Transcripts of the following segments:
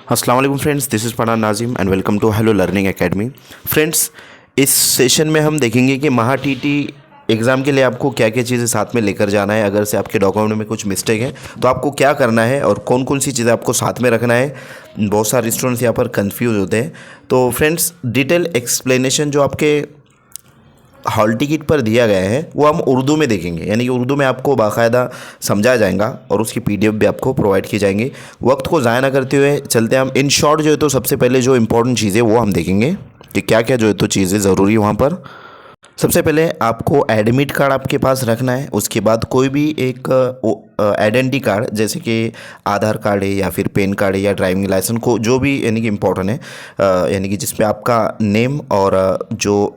अस्सलाम वालेकुम friends, this is Pathan Nazim and welcome to hello learning academy. Friends, इस session में हम देखेंगे कि महा टीटी एग्ज़ाम के लिए आपको क्या क्या चीज़ें साथ में लेकर जाना है। अगर से आपके डॉक्यूमेंट में कुछ मिस्टेक है तो आपको क्या करना है और कौन कौन सी चीज़ें आपको साथ में रखना है। बहुत सारे स्टूडेंट्स यहाँ पर कंफ्यूज होते हैं। तो फ्रेंड्स, डिटेल एक्सप्लेनेशन जो आपके हॉल टिकट पर दिया गया है वो हम उर्दू में देखेंगे, यानी कि उर्दू में आपको बाकायदा समझाया जाएगा और उसकी पीडीएफ भी आपको प्रोवाइड की जाएंगी। वक्त को ज़ाया ना करते हुए चलते हैं हम। इन शॉर्ट जो है तो सबसे पहले जो इंपॉर्टेंट चीज़ें वो हम देखेंगे कि क्या क्या जो है तो चीज़ें ज़रूरी है वहाँ पर। सबसे पहले आपको एडमिट कार्ड आपके पास रखना है। उसके बाद कोई भी एक आइडेंटिटी कार्ड, जैसे कि आधार कार्ड है या फिर पैन कार्ड है या ड्राइविंग लाइसेंस को, जो भी यानी कि इम्पोर्टेंट है, यानी कि जिसमें आपका नेम और जो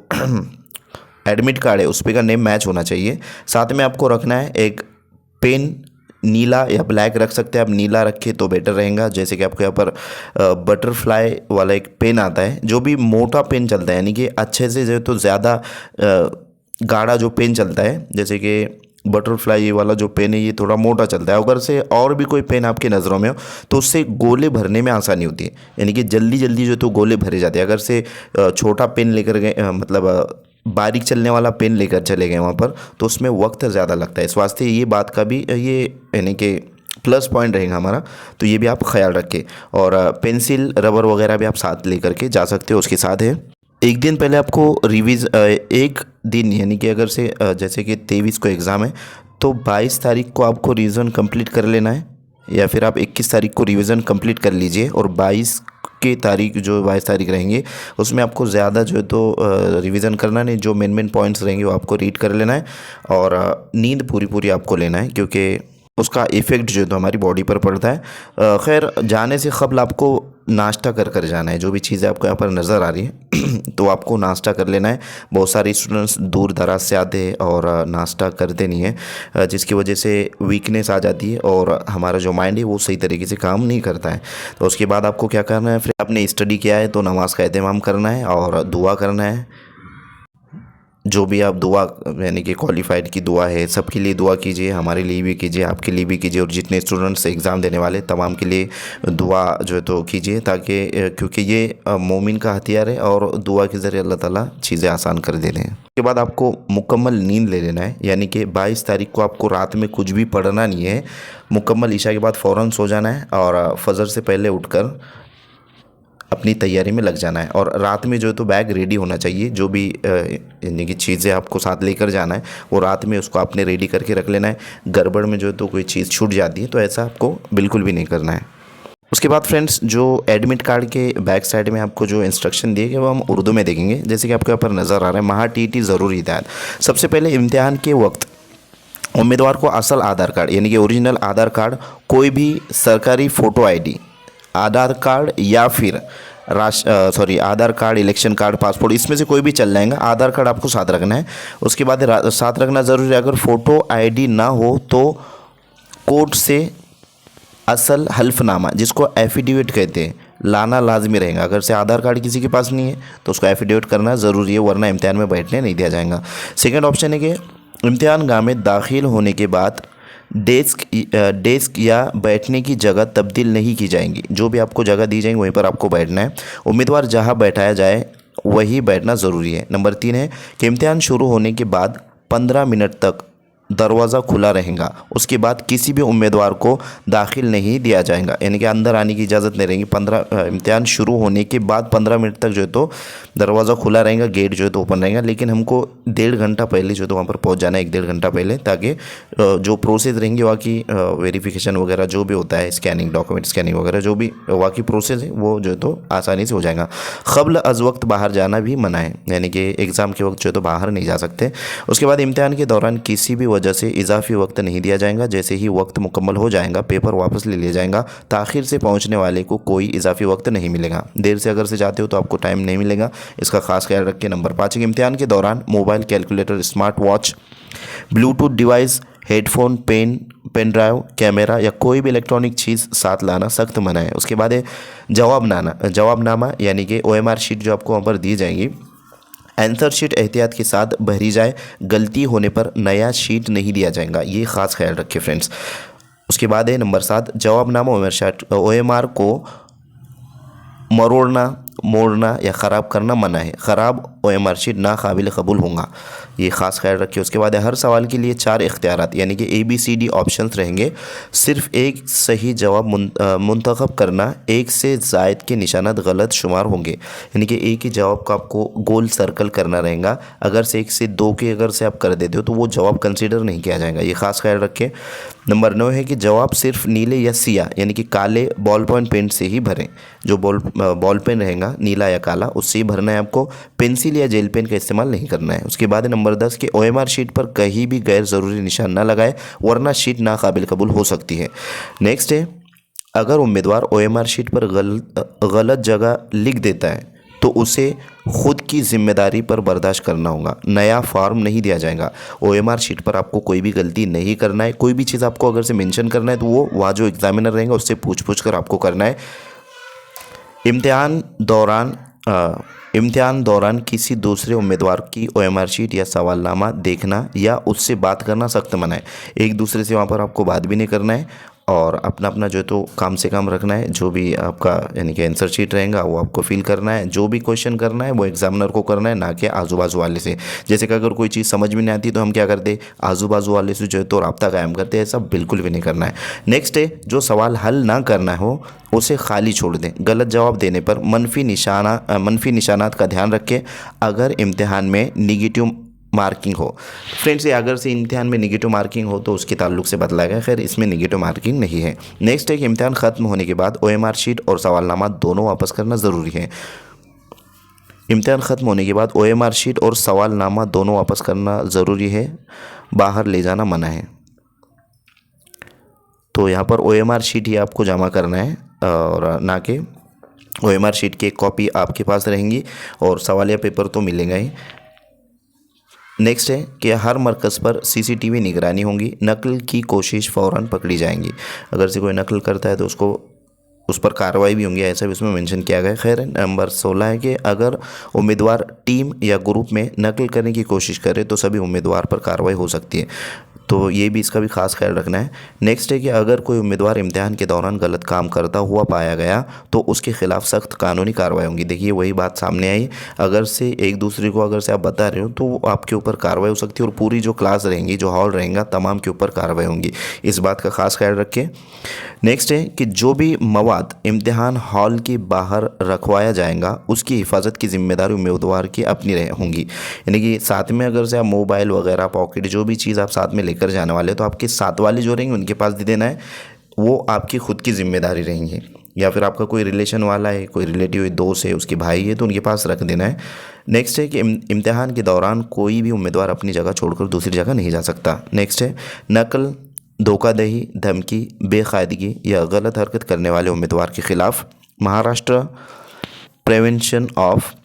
एडमिट कार्ड है उस पर का नेम मैच होना चाहिए। साथ में आपको रखना है एक पेन, नीला या ब्लैक रख सकते हैं आप, नीला रखें तो बेटर रहेगा। जैसे कि आपको यहाँ पर बटरफ्लाई वाला एक पेन आता है, जो भी मोटा पेन चलता है, यानी कि अच्छे से जो तो ज़्यादा गाढ़ा जो पेन चलता है, जैसे कि बटरफ्लाई वाला जो पेन है ये थोड़ा मोटा चलता है। अगर से और भी कोई पेन आपकी नज़रों में हो तो उससे गोले भरने में आसानी होती है, यानी कि जल्दी जल्दी जो तो गोले भरे जाते हैं। अगर से छोटा पेन लेकर गए, मतलब बारीक चलने वाला पेन लेकर चले गए वहाँ पर, तो उसमें वक्त ज़्यादा लगता है। इस वास्ते ये बात का भी ये यानी कि प्लस पॉइंट रहेगा हमारा, तो ये भी आप ख्याल रखें। और पेंसिल रबर वगैरह भी आप साथ लेकर के जा सकते हो। उसके साथ है एक दिन पहले आपको एक दिन, यानी कि अगर से जैसे कि 23 को एग्ज़ाम है तो 22 तारीख को आपको रिवीजन कंप्लीट कर लेना है, या फिर आप 21 तारीख को रिवीजन कंप्लीट कर लीजिए और 22 तारीख रहेंगे उसमें आपको ज़्यादा जो है तो रिवीजन करना नहीं, जो मेन पॉइंट्स रहेंगे वो आपको रीड कर लेना है। और नींद पूरी आपको लेना है, क्योंकि उसका इफ़ेक्ट जो है तो हमारी बॉडी पर पड़ता है। खैर, जाने से क़ब्ल आपको नाश्ता कर जाना है। जो भी चीज़ें आपको यहाँ पर नज़र आ रही हैं तो आपको नाश्ता कर लेना है। बहुत सारे स्टूडेंट्स दूर दराज से आते हैं और नाश्ता करते नहीं हैं, जिसकी वजह से वीकनेस आ जाती है और हमारा जो माइंड है वो सही तरीके से काम नहीं करता है। तो उसके बाद आपको क्या करना है, फिर आपने स्टडी किया है तो नमाज का एहतमाम करना है और दुआ करना है। जो भी आप दुआ, यानी कि क्वालिफाइड की दुआ है, सबके लिए दुआ कीजिए, हमारे लिए भी कीजिए, आपके लिए भी कीजिए, और जितने स्टूडेंट्स एग्ज़ाम देने वाले तमाम के लिए दुआ जो है तो कीजिए, ताकि क्योंकि ये मोमिन का हथियार है और दुआ के ज़रिए अल्लाह ताला चीज़ें आसान कर देते हैं। उसके बाद आपको मुकम्मल नींद ले लेना है, यानी कि 22 तारीख को आपको रात में कुछ भी पढ़ना नहीं है। मुकम्मल ईशा के बाद फ़ौरन सो जाना है और फजर से पहले उठकर अपनी तैयारी में लग जाना है। और रात में जो है तो बैग रेडी होना चाहिए। जो भी यानी कि चीज़ें आपको साथ लेकर जाना है वो रात में उसको आपने रेडी करके रख लेना है। गड़बड़ में जो है तो कोई चीज़ छूट जाती है तो ऐसा आपको बिल्कुल भी नहीं करना है। उसके बाद फ्रेंड्स, जो एडमिट कार्ड के बैक साइड में आपको जो इंस्ट्रक्शन दिए गए वो हम उर्दू में देखेंगे। जैसे कि आपको यहाँ पर नज़र आ रहा है, महा टीटी ज़रूरी हिदायत। सबसे पहले इम्तिहान के वक्त उम्मीदवार को असल आधार कार्ड, यानी कि ओरिजिनल आधार कार्ड, कोई भी सरकारी फ़ोटो आईडी, आधार कार्ड या फिर आधार कार्ड, इलेक्शन कार्ड, पासपोर्ट, इसमें से कोई भी चल जाएगा। आधार कार्ड आपको साथ रखना है। उसके बाद साथ रखना ज़रूरी है। अगर फ़ोटो आईडी ना हो तो कोर्ट से असल हल्फनामा, जिसको एफिडेविट कहते हैं, लाना लाजमी रहेगा। अगर से आधार कार्ड किसी के पास नहीं है तो उसको एफिडेविट करना ज़रूरी है, वरना इम्तिहान में बैठने नहीं दिया जाएगा। सेकेंड ऑप्शन है कि इम्तिहान गाह में दाखिल होने के बाद डेस्क या बैठने की जगह तब्दील नहीं की जाएंगी। जो भी आपको जगह दी जाएंगी वहीं पर आपको बैठना है। उम्मीदवार जहां बैठाया जाए वही बैठना ज़रूरी है। नंबर 3 है कि इम्तिहान शुरू होने के बाद 15 मिनट तक दरवाज़ा खुला रहेगा। उसके बाद किसी भी उम्मीदवार को दाखिल नहीं दिया जाएगा, यानी कि अंदर आने की इजाज़त नहीं रहेगी। इम्तिहान शुरू होने के बाद 15 मिनट तक जो है तो दरवाज़ा खुला रहेगा, गेट जो है तो ओपन रहेगा। लेकिन हमको 1.5 घंटा पहले जो है तो वहाँ पर पहुँच जाना है, 1-1.5 घंटा पहले, ताकि जो प्रोसेस रहेंगे वहाँ की वेरिफिकेशन वगैरह जो भी होता है, स्कैनिंग, डॉक्यूमेंट स्कैनिंग वगैरह, जो भी वहाँ की प्रोसेस है वो जो है तो आसानी से हो जाएगा। क़ब्ल अज़ वक्त बाहर जाना भी मना है, यानी कि एग्ज़ाम के वक्त जो है तो बाहर नहीं जा सकते। उसके बाद इम्तिहान के दौरान किसी भी वजह से इजाफी वक्त नहीं दिया जाएगा। जैसे ही वक्त मुकम्मल हो जाएगा पेपर वापस ले लिया जाएगा। ताख़िर से पहुंचने वाले को कोई इजाफी वक्त नहीं मिलेगा। देर से अगर से जाते हो तो आपको टाइम नहीं मिलेगा, इसका खास ख्याल रखें। नंबर 5 इम्तिहान के दौरान mobile, calculator, smart watch, Bluetooth device, headphone, pen drive, camera या कोई भी इलेक्ट्रॉनिक चीज़ साथ लाना सख्त मना है। उसके बाद है जवाबनामा, यानी कि OMR शीट जो आपको वहाँ पर दी जाएंगी। आंसर शीट एहतियात के साथ भरी जाए, गलती होने पर नया शीट नहीं दिया जाएगा, ये ख़ास ख्याल रखें फ्रेंड्स। उसके बाद है नंबर 7 जवाबनामा OMR को मरोड़ना, मोड़ना या ख़राब करना मना है। ख़राब OMR शीट ना काबिल कबूल होगा, ये ख़ास ख्याल रखिए। उसके बाद हर सवाल के लिए 4 इख्तियारात यानी कि ABCD ऑप्शंस रहेंगे। सिर्फ एक सही जवाब मुंतखब करना, एक से ज़ायद के निशानात गलत शुमार होंगे, यानी कि एक ही जवाब का आपको गोल सर्कल करना रहेगा। अगर से 1 से 2 के अगर से आप कर देते हो तो वो जवाब कंसीडर नहीं किया जाएगा, ये ख़ास ख्याल रखें। नंबर 9 है कि जवाब सिर्फ नीले या सिया यानी कि काले बॉल पॉइंट पेन से ही भरें। जो बॉल पेन रहेगा नीला या काला, उससे ही भरना है आपको, पेंसिल या जेल पेन का इस्तेमाल नहीं करना है। उसके बाद नंबर 10 कि OMR शीट पर कहीं भी गैर ज़रूरी निशान ना लगाए, वरना शीट नाकाबिल कबूल हो सकती है। नेक्स्ट है, अगर उम्मीदवार OMR शीट पर गलत जगह लिख देता है तो उसे खुद की जिम्मेदारी पर बर्दाश्त करना होगा, नया फॉर्म नहीं दिया जाएगा। OMR शीट पर आपको कोई भी गलती नहीं करना है। कोई भी चीज़ आपको अगर से मेंशन करना है तो वो वहाँ जो एग्जामिनर रहेगा उससे पूछ कर आपको करना है। इम्तिहान दौरान किसी दूसरे उम्मीदवार की OMR शीट या सवालनामा देखना या उससे बात करना सख्त मना है। एक दूसरे से वहाँ पर आपको बात भी नहीं करना है और अपना अपना जो है तो काम से काम रखना है। जो भी आपका यानी कि आंसर शीट रहेगा वो आपको फिल करना है। जो भी क्वेश्चन करना है वो एग्जामिनर को करना है, ना कि आजू बाजू वाले से। जैसे कि अगर कोई चीज़ समझ में नहीं आती तो हम क्या करते, आजू बाजू वाले से जो है तो रब्ता कायम करते हैं, ऐसा बिल्कुल भी नहीं करना है। नेक्स्ट है, जो सवाल हल ना करना हो उसे खाली छोड़ दें। गलत जवाब देने पर मनफी निशानात का ध्यान रखें अगर इम्तिहान में निगेटिव मार्किंग हो। फ्रेंड्स, ये अगर से इम्तिहान में निगेटिव मार्किंग हो तो उसके ताल्लुक से बदला गया, खैर इसमें निगेटिव मार्किंग नहीं है। नेक्स्ट है कि इम्तिहान ख़त्म होने के बाद OMR शीट और सवालनामा दोनों वापस करना ज़रूरी है। इम्तिहान ख़त्म होने के बाद OMR शीट और सवालनामा दोनों वापस करना ज़रूरी है, बाहर ले जाना मना है। तो यहाँ पर OMR शीट ही आपको जमा करना है और ना कि OMR शीट की एक कॉपी आपके पास रहेंगी और सवालिया पेपर तो मिलेगा ही। नेक्स्ट है कि हर मरकज़ पर CCTV निगरानी होगी, नकल की कोशिश फ़ौरन पकड़ी जाएंगी। अगर से कोई नकल करता है तो उसको उस पर कार्रवाई भी होंगी, ऐसा भी उसमें मेंशन किया गया है। खैर, नंबर 16 है कि अगर उम्मीदवार टीम या ग्रुप में नकल करने की कोशिश करे तो सभी उम्मीदवार पर कार्रवाई हो सकती है, तो ये भी इसका भी खास ख्याल रखना है। नेक्स्ट है कि अगर कोई उम्मीदवार इम्तिहान के दौरान गलत काम करता हुआ पाया गया तो उसके खिलाफ सख्त कानूनी कार्रवाई होगी। देखिए वही बात सामने आई, अगर से एक दूसरे को अगर से आप बता रहे हो तो आपके ऊपर कार्रवाई हो सकती है और पूरी जो क्लास रहेंगी, जो हॉल रहेगा, तमाम के ऊपर कार्रवाई होंगी। इस बात का खास ख्याल रखें। नेक्स्ट है कि जो भी मवाद इम्तिहान हॉल के बाहर रखवाया जाएगा उसकी हिफाजत की जिम्मेदारी उम्मीदवार की अपनी होंगी, यानी कि साथ में अगर से आप मोबाइल वगैरह, पॉकेट, जो भी चीज़ आप साथ में लेकर जाने वाले तो आपके साथ वाले जो रहेंगे उनके पास दे देना है, वो आपकी खुद की जिम्मेदारी रहेंगी। या फिर आपका कोई रिलेशन वाला है, कोई रिलेटिव है, दोस्त है, उसके भाई है, तो उनके पास रख देना है। नेक्स्ट है कि इम्तिहान के दौरान कोई भी उम्मीदवार अपनी जगह छोड़कर दूसरी जगह नहीं जा सकता। नेक्स्ट है, नकल, धोखाधड़ी, धमकी, बेकायदगी या गलत हरकत करने वाले उम्मीदवार के खिलाफ महाराष्ट्र प्रिवेंशन ऑफ,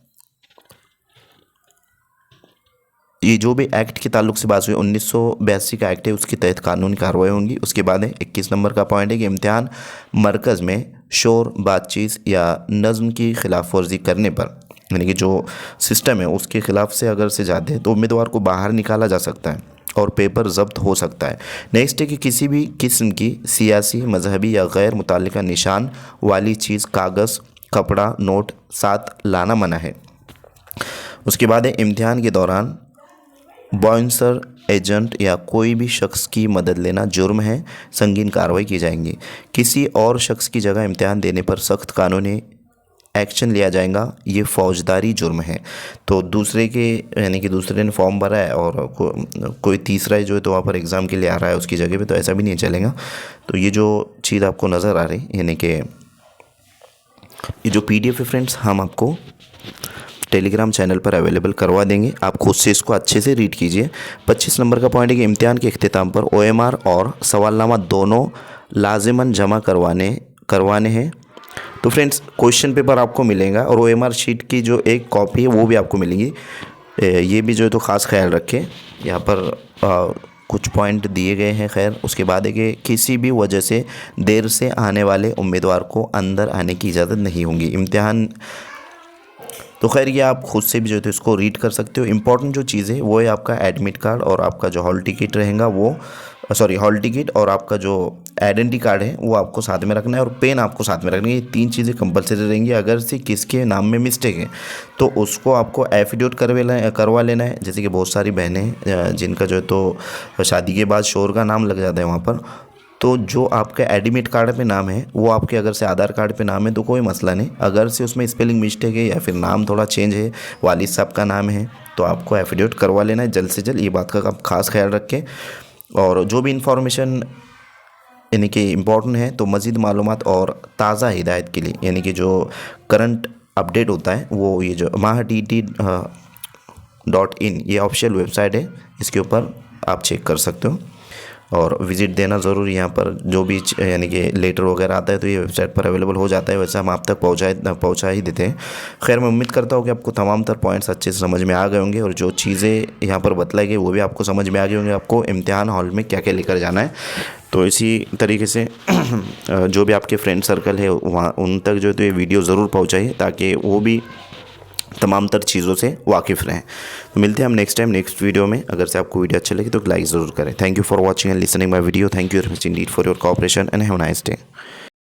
ये जो भी एक्ट के ताल्लुक से बात हुई 1982 का एक्ट है, उसके तहत कानूनी कार्रवाई होंगी। उसके बाद है 21 नंबर का पॉइंट है कि इम्तिहान मरकज़ में शोर, बातचीत या नज़्म की खिलाफ वर्जी करने पर, यानी कि जो सिस्टम है उसके खिलाफ से अगर से जाते हैं तो उम्मीदवार को बाहर निकाला जा सकता है और पेपर जब्त हो सकता है। नेक्स्ट है कि किसी भी किस्म की सियासी, मजहबी या गैर मुतल्लिका निशान वाली चीज़, कागज़, कपड़ा, नोट साथ लाना मना है। उसके बाद है इम्तिहान के दौरान बाउंसर, एजेंट या कोई भी शख्स की मदद लेना जुर्म है, संगीन कार्रवाई की जाएंगी। किसी और शख्स की जगह इम्तिहान देने पर सख्त कानूनी एक्शन लिया जाएगा, ये फौजदारी जुर्म है। तो दूसरे के, यानी कि दूसरे ने फॉर्म भरा है और कोई तीसरा जो है तो वहाँ पर एग्ज़ाम के लिए आ रहा है उसकी जगह पे, तो ऐसा भी नहीं चलेगा। तो ये जो चीज़ आपको नज़र आ रही, यानी कि ये जो PDF है फ्रेंड्स, हम आपको टेलीग्राम चैनल पर अवेलेबल करवा देंगे, आप खुद से इसको अच्छे से रीड कीजिए। 25 नंबर का पॉइंट है कि इम्तिहान के अख्तिताम पर OMR और सवालनामा दोनों लाजिमन जमा करवाने हैं। तो फ्रेंड्स, क्वेश्चन पेपर आपको मिलेगा और OMR शीट की जो एक कॉपी है वो भी आपको मिलेगी। ये भी जो है तो ख़ास ख्याल रखें, यहाँ पर कुछ पॉइंट दिए गए हैं। खैर, उसके बाद है कि किसी भी वजह से देर से आने वाले उम्मीदवार को अंदर आने की इजाज़त नहीं होगी। इम्तिहान तो खैर ये आप खुद से भी जो है तो इसको रीड कर सकते हो। इंपॉर्टेंट जो चीज़ है वो है आपका एडमिट कार्ड और आपका जो हॉल टिकट रहेगा वो हॉल टिकट और आपका जो आइडेंटिटी कार्ड है वो आपको साथ में रखना है, और पेन आपको साथ में रखनी है। ये 3 चीज़ें कंपलसरी रहेंगी। अगर से किसके नाम में मिस्टेक है तो उसको आपको एफिडेविट करवा लेना है। जैसे कि बहुत सारी बहनें हैं जिनका जो है तो शादी के बाद शोहर का नाम लग जाता है वहाँ पर, तो जो आपके एडमिट कार्ड पे नाम है वो आपके अगर से आधार कार्ड पे नाम है तो कोई मसला नहीं। अगर से उसमें स्पेलिंग मिस्टेक है या फिर नाम थोड़ा चेंज है, वालिद साहब का नाम है, तो आपको एफिडेविट करवा लेना है जल्द से जल्द। ये बात का आप खास ख्याल रखें। और जो भी इंफॉर्मेशन यानी कि इम्पोर्टेंट है तो मज़ीद मालूमात और ताज़ा हिदायत के लिए यानी कि जो करंट अपडेट होता है वो ये जो mahatt.in ये ऑफिशियल वेबसाइट है, इसके ऊपर आप चेक कर सकते हो और विज़िट देना ज़रूरी। यहाँ पर जो भी यानी कि लेटर वगैरह आता है तो ये वेबसाइट पर अवेलेबल हो जाता है, वैसे हम आप तक पहुँचा ही देते हैं। खैर मैं उम्मीद करता हूँ कि आपको तमाम तर पॉइंट्स अच्छे से समझ में आ गए होंगे और जो चीज़ें यहाँ पर बतलाई गई वो भी आपको समझ में आ गई होंगे, आपको इम्तिहान हॉल में क्या क्या लेकर जाना है। तो इसी तरीके से जो भी आपके फ्रेंड सर्कल है वहाँ उन तक जो है तो ये वीडियो ज़रूर पहुँचाइए ताकि वो भी तमाम तर चीज़ों से वाकिफ़ रहें। तो मिलते हैं हम नेक्स्ट टाइम नेक्स्ट वीडियो में। अगर से आपको वीडियो अच्छी लगी तो लाइक ज़रूर करें। Thank you for watching and listening my video. Thank you very much Indeed for your cooperation and have a nice day.